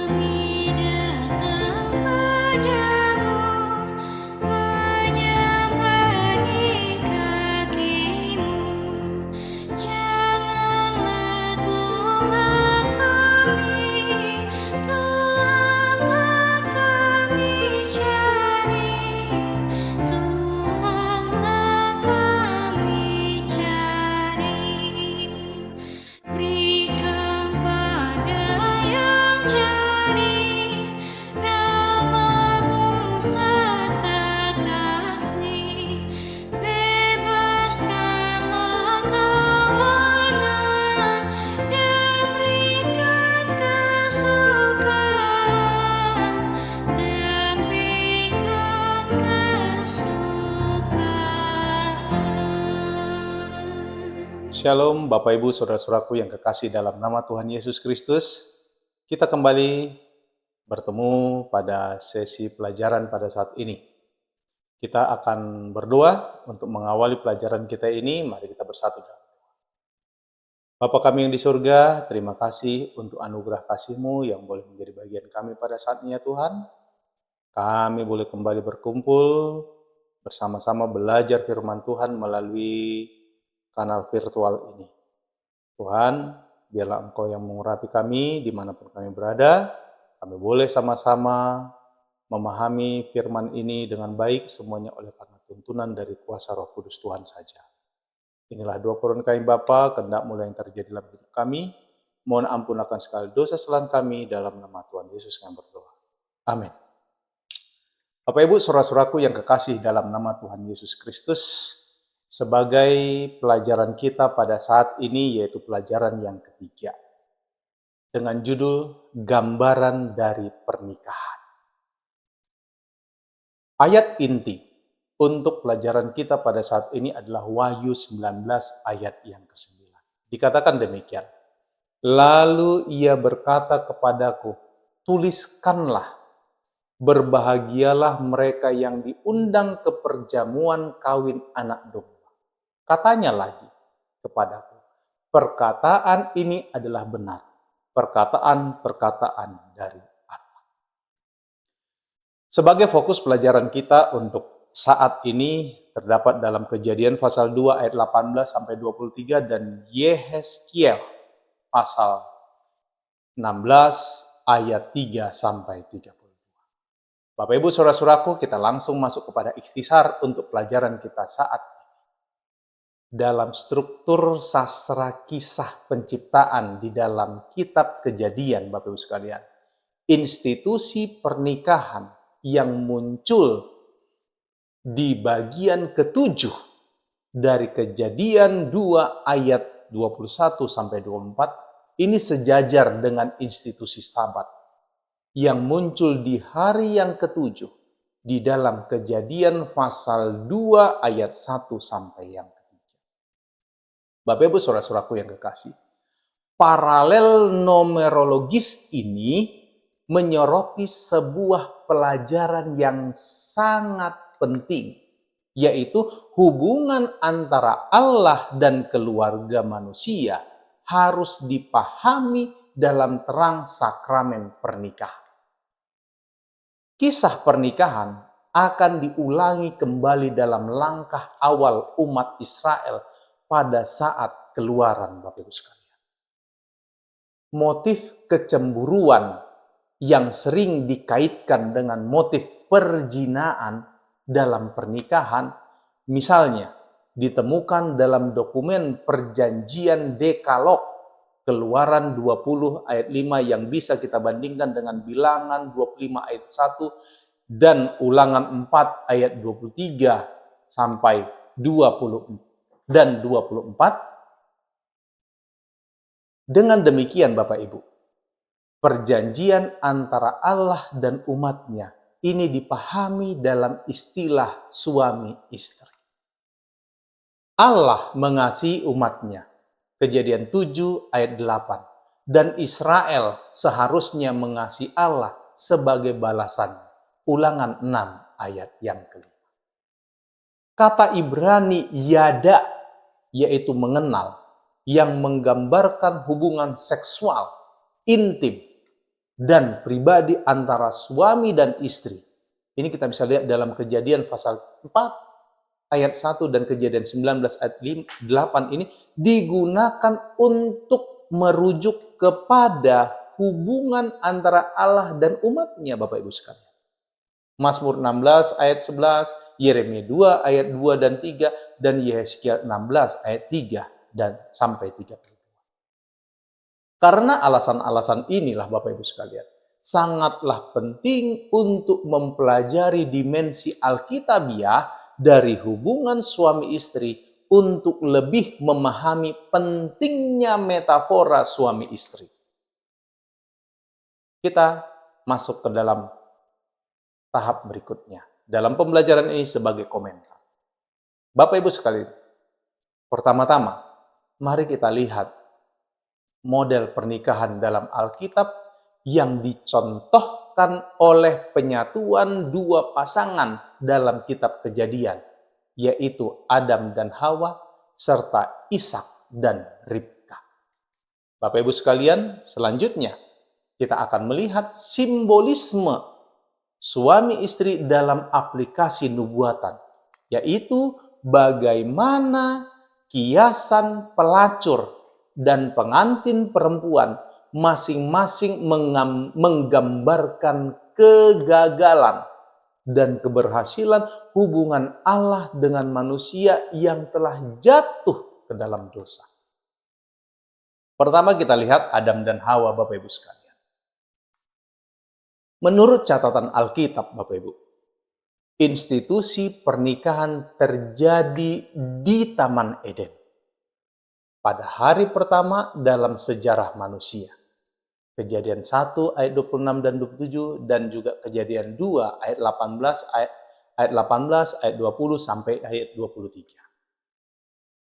Kami datang padamu, menyembah di kaki-Mu. Janganlah tolak kami, Tuhanlah kami cari, Tuhanlah kami cari. Berikan pada yang cari rahmat-Mu serta kasih, bebaskanlah tawanan dan berikan kesukaan, dan berikan kesukaan. Shalom Bapak Ibu Saudara-saudaraku yang kekasih dalam nama Tuhan Yesus Kristus. Kita kembali bertemu pada sesi pelajaran pada saat ini. Kita akan berdoa untuk mengawali pelajaran kita ini. Mari kita bersatu dalam doa. Bapa kami yang di surga, terima kasih untuk anugerah kasih-Mu yang boleh menjadi bagian kami pada saat ini ya Tuhan. Kami boleh kembali berkumpul bersama-sama belajar firman Tuhan melalui kanal virtual ini. Tuhan, biarlah Engkau yang mengurapi kami dimanapun kami berada. Kami boleh sama-sama memahami firman ini dengan baik semuanya oleh karena tuntunan dari kuasa Roh Kudus Tuhan saja. Inilah doa permohonan kami Bapa, kehendak mulai yang terjadi dalam hidup kami. Mohon ampun akan segala dosa kesalahan kami dalam nama Tuhan Yesus kami berdoa. Amin. Bapak Ibu, saudara-saudaraku yang kekasih dalam nama Tuhan Yesus Kristus, sebagai pelajaran kita pada saat ini yaitu pelajaran yang ketiga dengan judul Gambaran dari Pernikahan. Ayat inti untuk pelajaran kita pada saat ini adalah Wahyu 19 ayat yang ke-9. Dikatakan demikian, lalu ia berkata kepadaku, tuliskanlah, berbahagialah mereka yang diundang ke perjamuan kawin anak domba. Katanya lagi kepadaku, perkataan ini adalah benar, perkataan-perkataan dari Allah. Sebagai fokus pelajaran kita untuk saat ini terdapat dalam Kejadian pasal 2 ayat 18 sampai 23 dan Yehezkiel pasal 16 ayat 3 sampai 32. Bapak Ibu saudara-saudaraku, kita langsung masuk kepada ikhtisar untuk pelajaran kita saat ini. Dalam struktur sastra kisah penciptaan di dalam kitab Kejadian, Bapak Ibu sekalian, institusi pernikahan yang muncul di bagian ke-7 dari Kejadian 2 ayat 21 sampai 24 ini sejajar dengan institusi Sabat yang muncul di hari yang ke-7 di dalam Kejadian pasal 2 ayat 1 sampai yang ke-3. Bapak Ibu saudara-saudaraku yang kekasih, paralel numerologis ini menyoroti sebuah pelajaran yang sangat penting, yaitu hubungan antara Allah dan keluarga manusia harus dipahami dalam terang sakramen pernikahan. Kisah pernikahan akan diulangi kembali dalam langkah awal umat Israel pada saat keluaran, Bapak Ibu sekalian. Motif kecemburuan yang sering dikaitkan dengan motif perzinaan dalam pernikahan, misalnya ditemukan dalam dokumen perjanjian Dekalog, Keluaran 20 ayat 5 yang bisa kita bandingkan dengan Bilangan 25 ayat 1 dan Ulangan 4 ayat 23 sampai 20 dan 24. Dengan demikian Bapak Ibu, perjanjian antara Allah dan umatnya ini dipahami dalam istilah suami istri. Allah mengasihi umatnya, Kejadian 7 ayat 8, dan Israel seharusnya mengasihi Allah sebagai balasan, Ulangan 6 ayat yang kelima. Kata Ibrani yada, yaitu mengenal, yang menggambarkan hubungan seksual intim dan pribadi antara suami dan istri. Ini kita bisa lihat dalam Kejadian pasal 4 ayat 1 dan Kejadian 19 ayat 8 ini digunakan untuk merujuk kepada hubungan antara Allah dan umatnya, Bapak Ibu sekalian. Mazmur 16 ayat 11, Yeremia 2 ayat 2 dan 3, dan Yehezkiel 16 ayat 3 dan sampai 32. Karena alasan-alasan inilah Bapak Ibu sekalian, sangatlah penting untuk mempelajari dimensi Alkitabiah dari hubungan suami istri untuk lebih memahami pentingnya metafora suami istri. Kita masuk ke dalam tahap berikutnya. Dalam pembelajaran ini sebagai komentar. Bapak Ibu sekalian, pertama-tama, mari kita lihat model pernikahan dalam Alkitab yang dicontohkan oleh penyatuan dua pasangan dalam kitab Kejadian, yaitu Adam dan Hawa, serta Ishak dan Ribka. Bapak Ibu sekalian, selanjutnya kita akan melihat simbolisme suami istri dalam aplikasi nubuatan, yaitu bagaimana kiasan pelacur dan pengantin perempuan masing-masing menggambarkan kegagalan dan keberhasilan hubungan Allah dengan manusia yang telah jatuh ke dalam dosa. Pertama kita lihat Adam dan Hawa, Bapak Ibu sekalian. Menurut catatan Alkitab, Bapak Ibu, institusi pernikahan terjadi di Taman Eden pada hari pertama dalam sejarah manusia. Kejadian 1 ayat 26 dan 27 dan juga Kejadian 2 ayat 18 ayat 20 sampai ayat 23.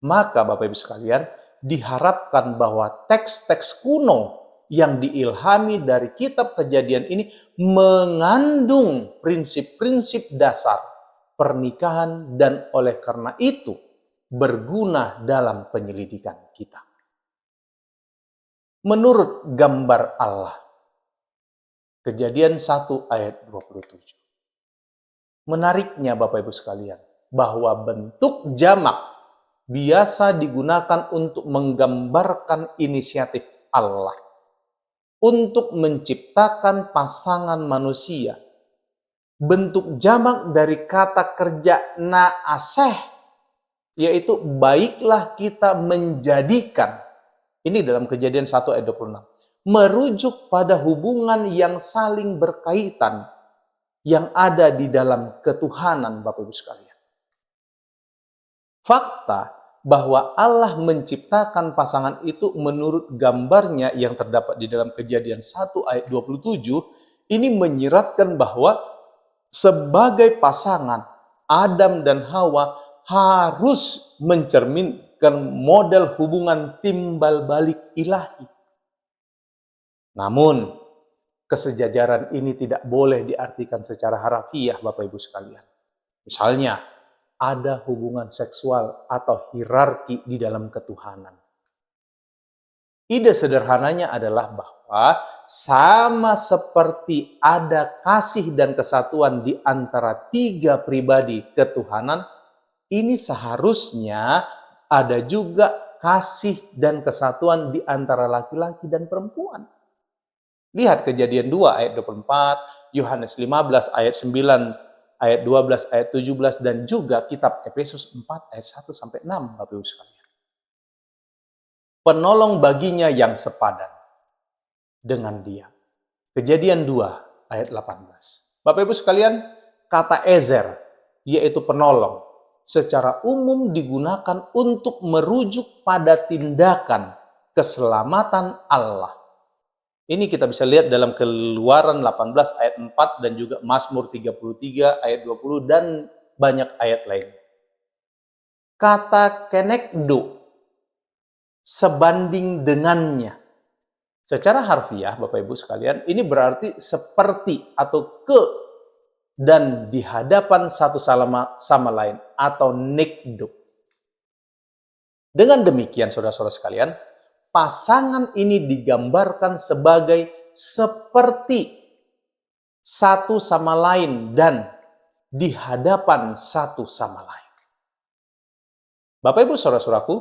Maka Bapak Ibu sekalian, diharapkan bahwa teks-teks kuno yang diilhami dari kitab Kejadian ini mengandung prinsip-prinsip dasar pernikahan dan oleh karena itu berguna dalam penyelidikan kita. Menurut gambar Allah, Kejadian 1 ayat 27. Menariknya Bapak Ibu sekalian, bahwa bentuk jamak biasa digunakan untuk menggambarkan inisiatif Allah untuk menciptakan pasangan manusia. Bentuk jamak dari kata kerja na'aseh, yaitu baiklah kita menjadikan. Ini dalam Kejadian 1 ayat 26. Merujuk pada hubungan yang saling berkaitan yang ada di dalam ketuhanan, Bapak Ibu sekalian. Fakta bahwa Allah menciptakan pasangan itu menurut gambarnya yang terdapat di dalam Kejadian 1 ayat 27, ini menyiratkan bahwa sebagai pasangan Adam dan Hawa harus mencerminkan model hubungan timbal balik ilahi. Namun, kesejajaran ini tidak boleh diartikan secara harafiah, Bapak Ibu sekalian. Misalnya, ada hubungan seksual atau hierarki di dalam ketuhanan. Ide sederhananya adalah bahwa sama seperti ada kasih dan kesatuan di antara tiga pribadi ketuhanan, ini seharusnya ada juga kasih dan kesatuan di antara laki-laki dan perempuan. Lihat Kejadian 2 ayat 24, Yohanes 15 ayat 9, ayat 12, ayat 17, dan juga kitab Efesus 4 ayat 1 sampai 6, Bapak Ibu sekalian. Penolong baginya yang sepadan dengan dia. Kejadian 2 ayat 18. Bapak Ibu sekalian, kata ezer, yaitu penolong, secara umum digunakan untuk merujuk pada tindakan keselamatan Allah. Ini kita bisa lihat dalam Keluaran 18 ayat 4 dan juga Mazmur 33 ayat 20 dan banyak ayat lain. Kata kenekdo, sebanding dengannya. Secara harfiah, Bapak Ibu sekalian, ini berarti seperti atau ke dan di hadapan satu sama lain atau nekdo. Dengan demikian, saudara-saudara sekalian, pasangan ini digambarkan sebagai seperti satu sama lain dan di hadapan satu sama lain. Bapak Ibu Saudara-saudaraku,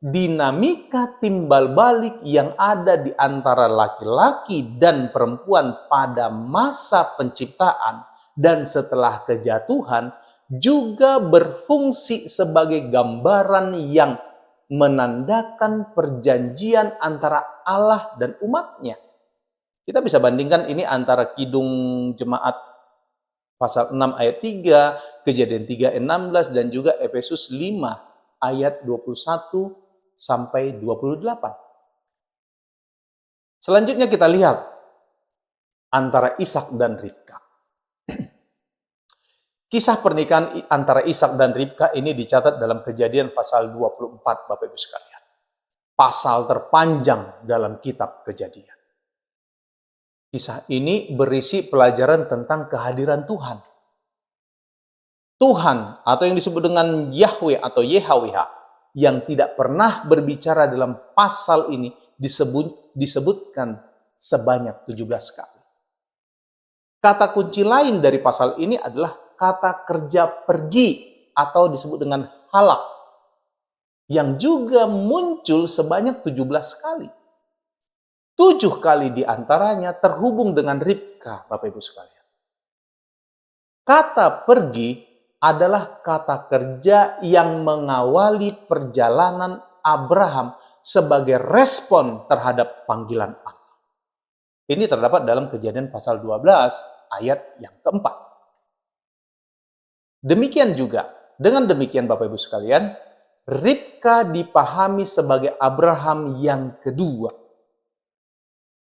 dinamika timbal balik yang ada di antara laki-laki dan perempuan pada masa penciptaan dan setelah kejatuhan juga berfungsi sebagai gambaran yang menandakan perjanjian antara Allah dan umatnya. Kita bisa bandingkan ini antara Kidung Jemaat pasal 6 ayat 3, Kejadian 3 ayat 16, dan juga Efesus 5 ayat 21 sampai 28. Selanjutnya kita lihat antara Ishak dan Ribka. Kisah pernikahan antara Ishak dan Ribka ini dicatat dalam Kejadian pasal 24, Bapak Ibu sekalian. Pasal terpanjang dalam kitab Kejadian. Kisah ini berisi pelajaran tentang kehadiran Tuhan. Tuhan atau yang disebut dengan Yahweh atau YHWH yang tidak pernah berbicara dalam pasal ini disebutkan sebanyak 17 kali. Kata kunci lain dari pasal ini adalah kata kerja pergi atau disebut dengan halak yang juga muncul sebanyak 17 kali. 7 kali diantaranya terhubung dengan Ribka, Bapak Ibu sekalian. Kata pergi adalah kata kerja yang mengawali perjalanan Abraham sebagai respon terhadap panggilan Allah. Ini terdapat dalam Kejadian pasal 12 ayat yang keempat. Demikian juga, dengan demikian Bapak Ibu sekalian, Ribka dipahami sebagai Abraham yang kedua.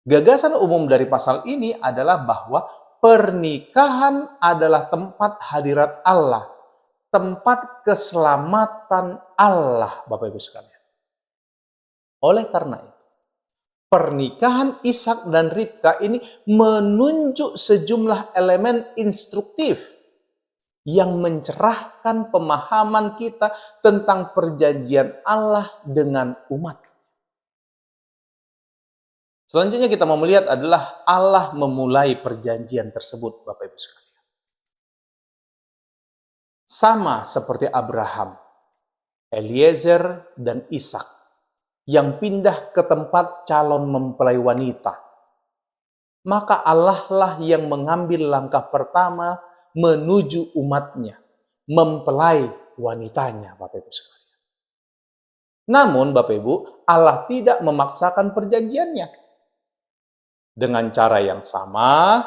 Gagasan umum dari pasal ini adalah bahwa pernikahan adalah tempat hadirat Allah, tempat keselamatan Allah, Bapak Ibu sekalian. Oleh karena itu, pernikahan Ishak dan Ribka ini menunjuk sejumlah elemen instruktif yang mencerahkan pemahaman kita tentang perjanjian Allah dengan umat. Selanjutnya kita mau melihat adalah Allah memulai perjanjian tersebut, Bapak Ibu sekalian. Sama seperti Abraham, Eliezer, dan Ishak yang pindah ke tempat calon mempelai wanita. Maka Allah lah yang mengambil langkah pertama menuju umatnya, mempelai wanitanya, Bapak Ibu sekalian. Namun Bapak Ibu, Allah tidak memaksakan perjanjiannya. Dengan cara yang sama,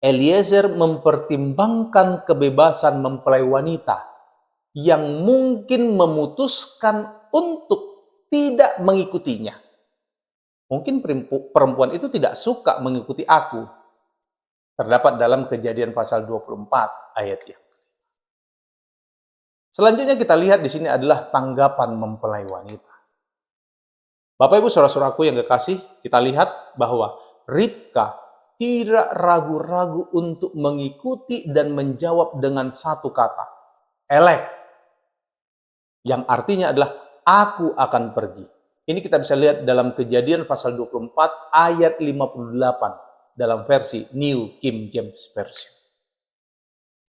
Eliezer mempertimbangkan kebebasan mempelai wanita yang mungkin memutuskan untuk tidak mengikutinya. Mungkin perempuan itu tidak suka mengikuti aku. Terdapat dalam Kejadian pasal 24 ayat yang. Selanjutnya kita lihat di sini adalah tanggapan mempelai wanita. Bapak Ibu saudara-saudaraku yang kekasih, kita lihat bahwa Ribka tidak ragu-ragu untuk mengikuti dan menjawab dengan satu kata, elek. Yang artinya adalah aku akan pergi. Ini kita bisa lihat dalam Kejadian pasal 24 ayat 58 dalam versi New King James Version.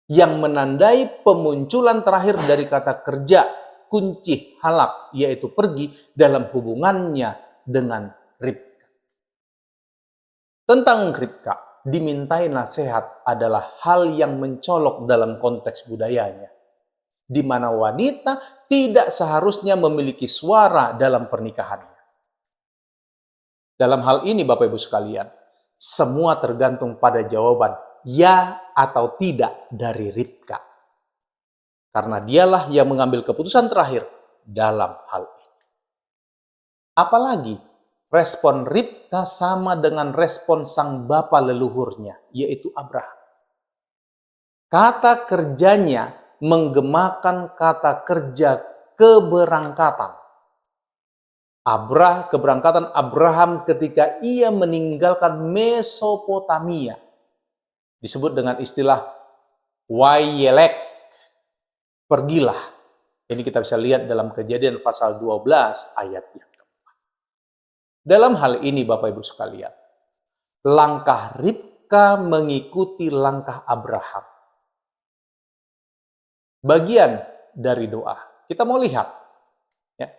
Yang menandai pemunculan terakhir dari kata kerja kunci halak, yaitu pergi dalam hubungannya dengan Ribka. Tentang Ribka, dimintai nasihat adalah hal yang mencolok dalam konteks budayanya, di mana wanita tidak seharusnya memiliki suara dalam pernikahannya. Dalam hal ini Bapak Ibu sekalian, semua tergantung pada jawaban ya atau tidak dari Ribka. Karena dialah yang mengambil keputusan terakhir dalam hal ini. Apalagi respon Ribka sama dengan respon sang bapa leluhurnya, yaitu Abraham. Kata kerjanya menggemakan kata kerja keberangkatan. Keberangkatan Abraham ketika ia meninggalkan Mesopotamia. Disebut dengan istilah Wayelek. Pergilah. Ini kita bisa lihat dalam Kejadian pasal 12 ayat yang keempat. Dalam hal ini Bapak Ibu sekalian, langkah Ribka mengikuti langkah Abraham. Bagian dari doa. Kita mau lihat, ya,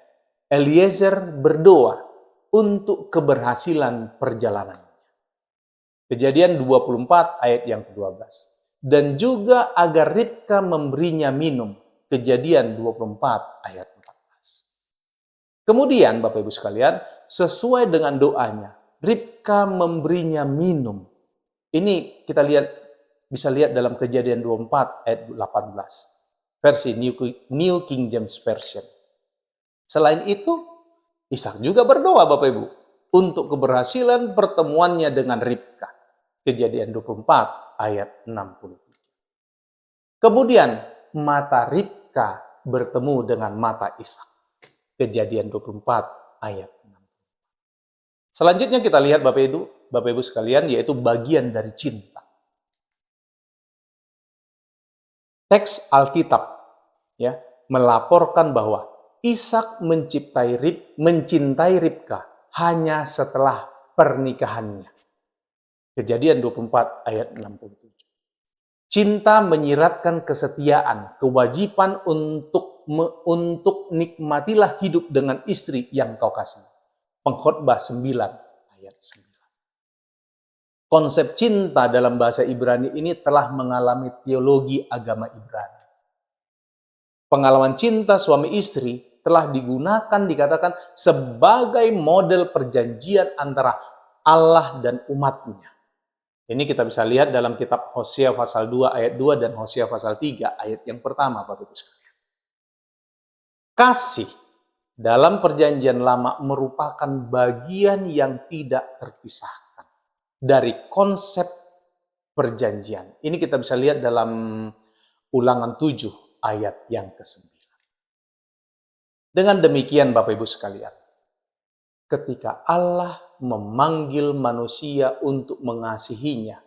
Eliezer berdoa untuk keberhasilan perjalanan. Kejadian 24 ayat yang ke-12. Dan juga agar Ribka memberinya minum. Kejadian 24 ayat 14. Kemudian Bapak Ibu sekalian, sesuai dengan doanya, Ribka memberinya minum. Ini kita bisa lihat dalam Kejadian 24 ayat 18. Versi New King James Version. Selain itu, Ishak juga berdoa Bapak Ibu untuk keberhasilan pertemuannya dengan Ribka. Kejadian 24 ayat 63. Kemudian mata Ribka bertemu dengan mata Ishak. Kejadian 24 ayat 60. Selanjutnya kita lihat Bapak Ibu sekalian, yaitu bagian dari cinta. Teks Alkitab ya melaporkan bahwa Ishak mencintai Ribka hanya setelah pernikahannya. Kejadian 24 ayat 67. Cinta menyiratkan kesetiaan, kewajiban untuk nikmatilah hidup dengan istri yang kau kasih. Pengkhotbah 9 ayat 9. Konsep cinta dalam bahasa Ibrani ini telah mengalami teologi agama Ibrani. Pengalaman cinta suami istri telah dikatakan sebagai model perjanjian antara Allah dan umatnya. Ini kita bisa lihat dalam kitab Hosea pasal 2 ayat 2 dan Hosea pasal 3 ayat yang pertama, Bapak Ibu sekalian. Kasih dalam perjanjian lama merupakan bagian yang tidak terpisahkan dari konsep perjanjian. Ini kita bisa lihat dalam Ulangan 7 ayat yang ke-9. Dengan demikian Bapak Ibu sekalian, ketika Allah memanggil manusia untuk mengasihinya,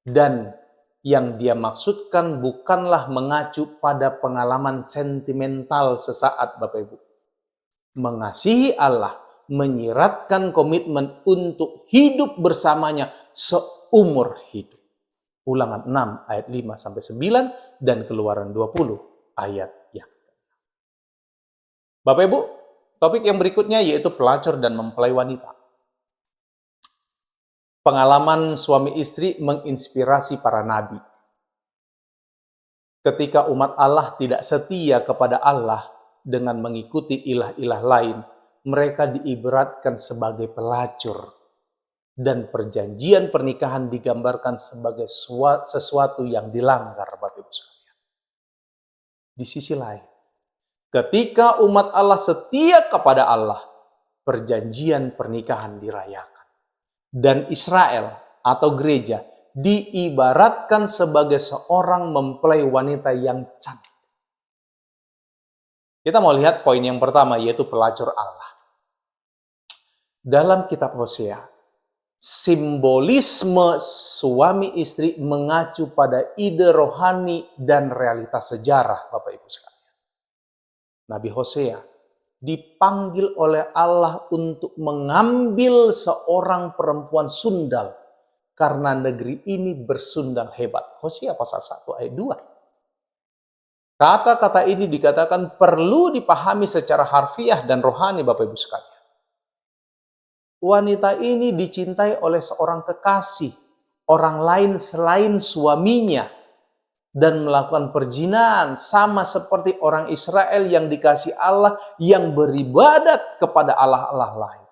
dan yang dia maksudkan bukanlah mengacu pada pengalaman sentimental sesaat Bapak Ibu. Mengasihi Allah menyiratkan komitmen untuk hidup bersamanya seumur hidup. Ulangan 6 ayat 5 sampai 9 dan Keluaran 20 ayat yang ke-6. Bapak Ibu, topik yang berikutnya yaitu pelacur dan mempelai wanita. Pengalaman suami istri menginspirasi para nabi. Ketika umat Allah tidak setia kepada Allah dengan mengikuti ilah-ilah lain, mereka diibaratkan sebagai pelacur. Dan perjanjian pernikahan digambarkan sebagai sesuatu yang dilanggar, Bapak Ibu sekalian. Di sisi lain, ketika umat Allah setia kepada Allah, perjanjian pernikahan dirayakan. Dan Israel atau gereja diibaratkan sebagai seorang mempelai wanita yang cantik. Kita mau lihat poin yang pertama, yaitu pelacur Allah. Dalam kitab Hosea, simbolisme suami istri mengacu pada ide rohani dan realitas sejarah, Bapak Ibu sekalian. Nabi Hosea dipanggil oleh Allah untuk mengambil seorang perempuan sundal karena negeri ini bersundal hebat. Hosea pasal 1 ayat 2. Kata-kata ini dikatakan perlu dipahami secara harfiah dan rohani, Bapak Ibu sekalian. Wanita ini dicintai oleh seorang kekasih, orang lain selain suaminya, dan melakukan perzinahan sama seperti orang Israel yang dikasih Allah yang beribadat kepada Allah-Allah lain.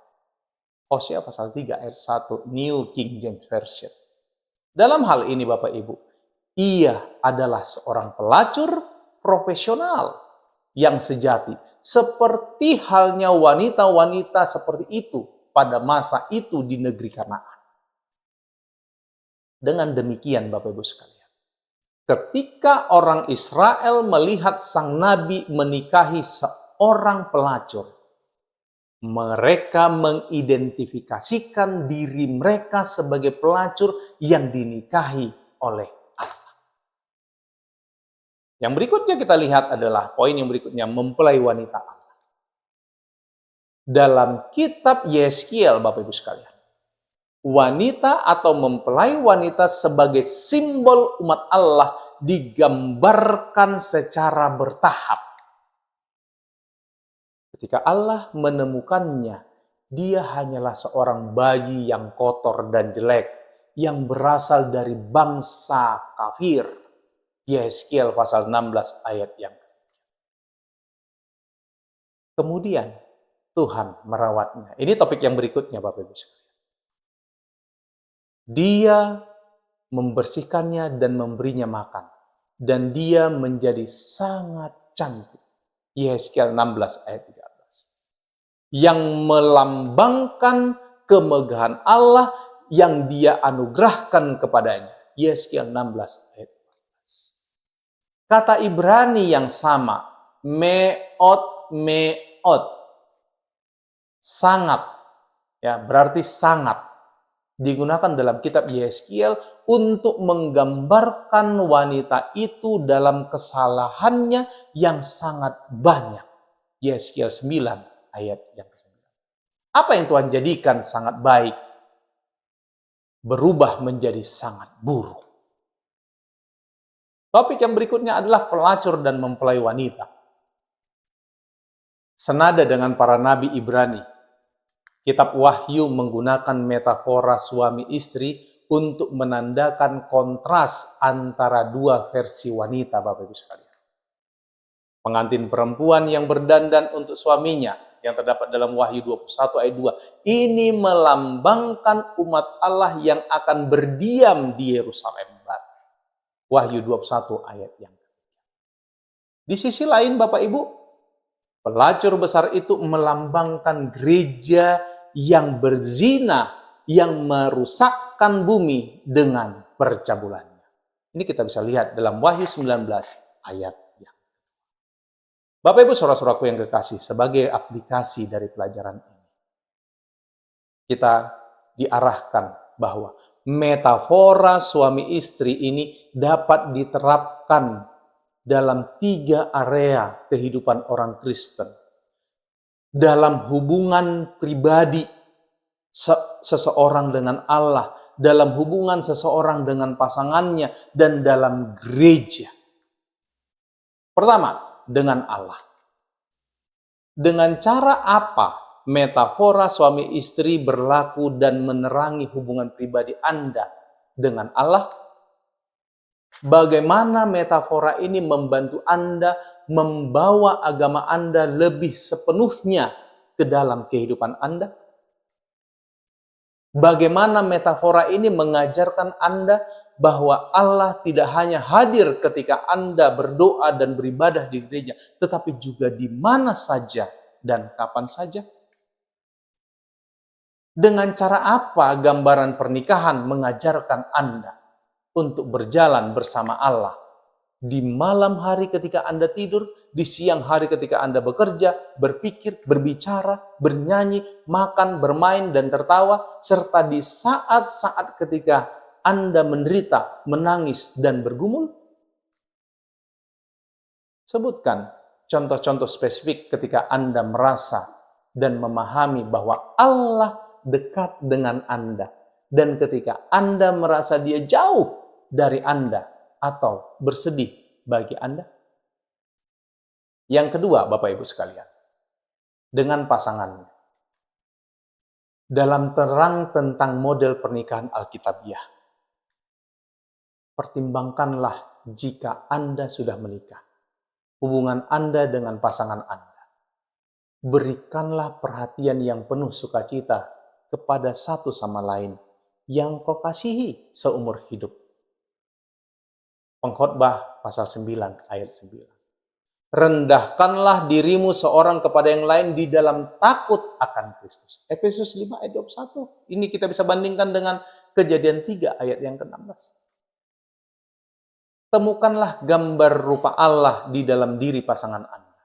Hosea pasal 3 ayat 1 New King James Version. Dalam hal ini Bapak Ibu, ia adalah seorang pelacur profesional yang sejati, seperti halnya wanita-wanita seperti itu pada masa itu di negeri Kanaan. Dengan demikian Bapak Ibu sekalian, ketika orang Israel melihat sang nabi menikahi seorang pelacur, mereka mengidentifikasikan diri mereka sebagai pelacur yang dinikahi oleh Allah. Yang berikutnya kita lihat adalah poin yang berikutnya, mempelai wanita Allah. Dalam kitab Yeskiel, Bapak Ibu sekalian, wanita atau mempelai wanita sebagai simbol umat Allah digambarkan secara bertahap. Ketika Allah menemukannya, dia hanyalah seorang bayi yang kotor dan jelek, yang berasal dari bangsa kafir. Yeskiel pasal 16 ayat yang kemudian Tuhan merawatnya. Ini topik yang berikutnya Bapak Ibu sekalian. Dia membersihkannya dan memberinya makan. Dan dia menjadi sangat cantik. Yeskiel 16 ayat 13. Yang melambangkan kemegahan Allah yang dia anugerahkan kepadanya. Yeskiel 16 ayat 14. Kata Ibrani yang sama. Meot, sangat, ya berarti sangat, digunakan dalam kitab Yeskiel untuk menggambarkan wanita itu dalam kesalahannya yang sangat banyak. Yeskiel 9 ayat yang ke-9. Apa yang Tuhan jadikan sangat baik berubah menjadi sangat buruk. Topik yang berikutnya adalah pelacur dan mempelai wanita. Senada dengan para nabi Ibrani, kitab Wahyu menggunakan metafora suami istri untuk menandakan kontras antara dua versi wanita, Bapak Ibu sekalian. Pengantin perempuan yang berdandan untuk suaminya, yang terdapat dalam Wahyu 21 ayat 2. Ini melambangkan umat Allah yang akan berdiam di Yerusalem Baru. Wahyu 21 ayat yang di sisi lain, Bapak Ibu, pelacur besar itu melambangkan gereja yang berzina, yang merusakkan bumi dengan percabulannya. Ini kita bisa lihat dalam Wahyu 19 ayat yang. Bapak Ibu saudara-saudaraku yang kekasih, sebagai aplikasi dari pelajaran ini, kita diarahkan bahwa metafora suami istri ini dapat diterapkan dalam 3 area kehidupan orang Kristen. Dalam hubungan pribadi seseorang dengan Allah, dalam hubungan seseorang dengan pasangannya, dan dalam gereja. Pertama, dengan Allah. Dengan cara apa metafora suami istri berlaku dan menerangi hubungan pribadi Anda dengan Allah? Bagaimana metafora ini membantu Anda membawa agama Anda lebih sepenuhnya ke dalam kehidupan Anda? Bagaimana metafora ini mengajarkan Anda bahwa Allah tidak hanya hadir ketika Anda berdoa dan beribadah di gereja, tetapi juga di mana saja dan kapan saja? Dengan cara apa gambaran pernikahan mengajarkan Anda untuk berjalan bersama Allah di malam hari ketika Anda tidur, di siang hari ketika Anda bekerja, berpikir, berbicara, bernyanyi, makan, bermain, dan tertawa, serta di saat-saat ketika Anda menderita, menangis, dan bergumul? Sebutkan contoh-contoh spesifik ketika Anda merasa dan memahami bahwa Allah dekat dengan Anda, dan ketika Anda merasa Dia jauh dari Anda atau bersedih bagi Anda. Yang kedua, Bapak Ibu sekalian, dengan pasangannya. Dalam terang tentang model pernikahan Alkitabiah, pertimbangkanlah jika Anda sudah menikah, hubungan Anda dengan pasangan Anda. Berikanlah perhatian yang penuh sukacita kepada satu sama lain yang kau kasihi seumur hidup. Pengkhotbah pasal 9 ayat 9. Rendahkanlah dirimu seorang kepada yang lain di dalam takut akan Kristus. Efesus 5 ayat 21. Ini kita bisa bandingkan dengan Kejadian 3 ayat yang ke-16. Temukanlah gambar rupa Allah di dalam diri pasangan Anda.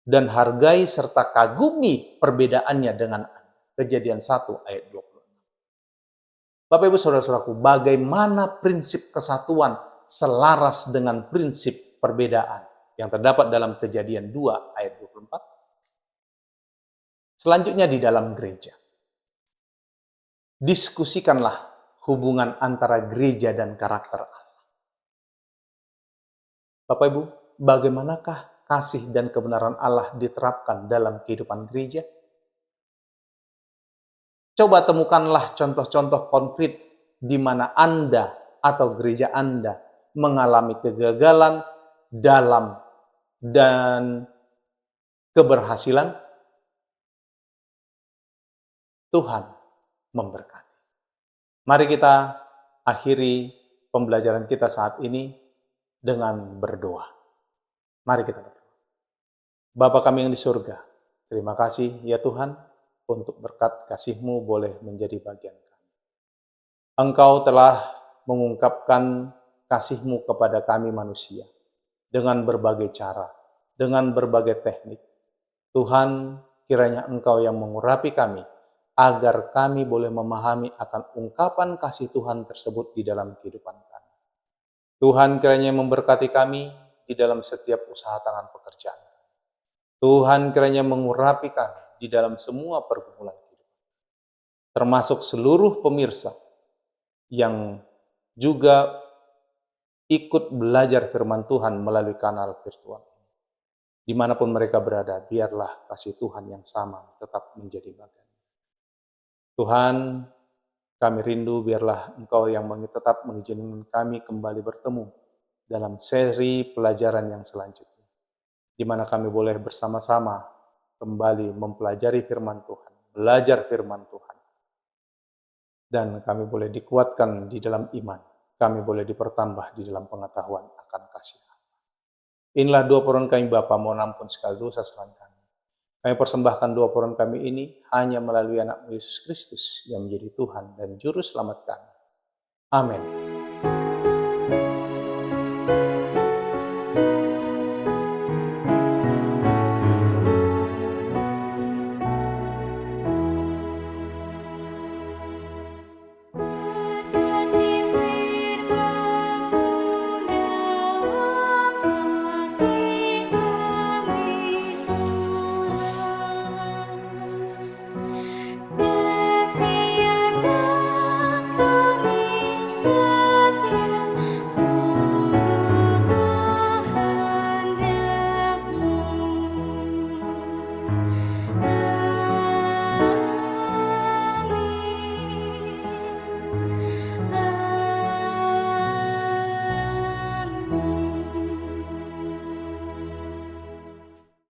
Dan hargai serta kagumi perbedaannya dengan Anda. Kejadian 1 ayat 26. Bapak Ibu saudara-saudaraku, bagaimana prinsip kesatuan selaras dengan prinsip perbedaan yang terdapat dalam Kejadian 2 ayat 24. Selanjutnya di dalam gereja. Diskusikanlah hubungan antara gereja dan karakter Allah. Bapak Ibu, bagaimanakah kasih dan kebenaran Allah diterapkan dalam kehidupan gereja? Coba temukanlah contoh-contoh konkret di mana Anda atau gereja Anda mengalami kegagalan dalam dan keberhasilan. Tuhan memberkati. Mari kita akhiri pembelajaran kita saat ini dengan berdoa. Mari kita berdoa. Bapa kami yang di surga, terima kasih ya Tuhan untuk berkat kasih-Mu boleh menjadi bagian kami. Engkau telah mengungkapkan kasih-Mu kepada kami manusia dengan berbagai cara, dengan berbagai teknik. Tuhan, kiranya Engkau yang mengurapi kami, agar kami boleh memahami akan ungkapan kasih Tuhan tersebut di dalam kehidupan kami. Tuhan kiranya memberkati kami di dalam setiap usaha tangan pekerjaan. Tuhan kiranya mengurapi kami di dalam semua pergumulan hidup. Termasuk seluruh pemirsa yang juga ikut belajar firman Tuhan melalui kanal virtual. Dimanapun mereka berada, biarlah kasih Tuhan yang sama tetap menjadi bagian. Tuhan, kami rindu biarlah Engkau yang tetap mengizinkan kami kembali bertemu dalam seri pelajaran yang selanjutnya, di mana kami boleh bersama-sama kembali mempelajari firman Tuhan, belajar firman Tuhan, dan kami boleh dikuatkan di dalam iman, kami boleh dipertambah di dalam pengetahuan akan kasih Allah. Inilah doa permohonan kami Bapa, mohon ampun segala dosa kesalahan kami. Kami persembahkan doa permohonan kami ini hanya melalui anak Yesus Kristus yang menjadi Tuhan dan Juru Selamat kami. Amin.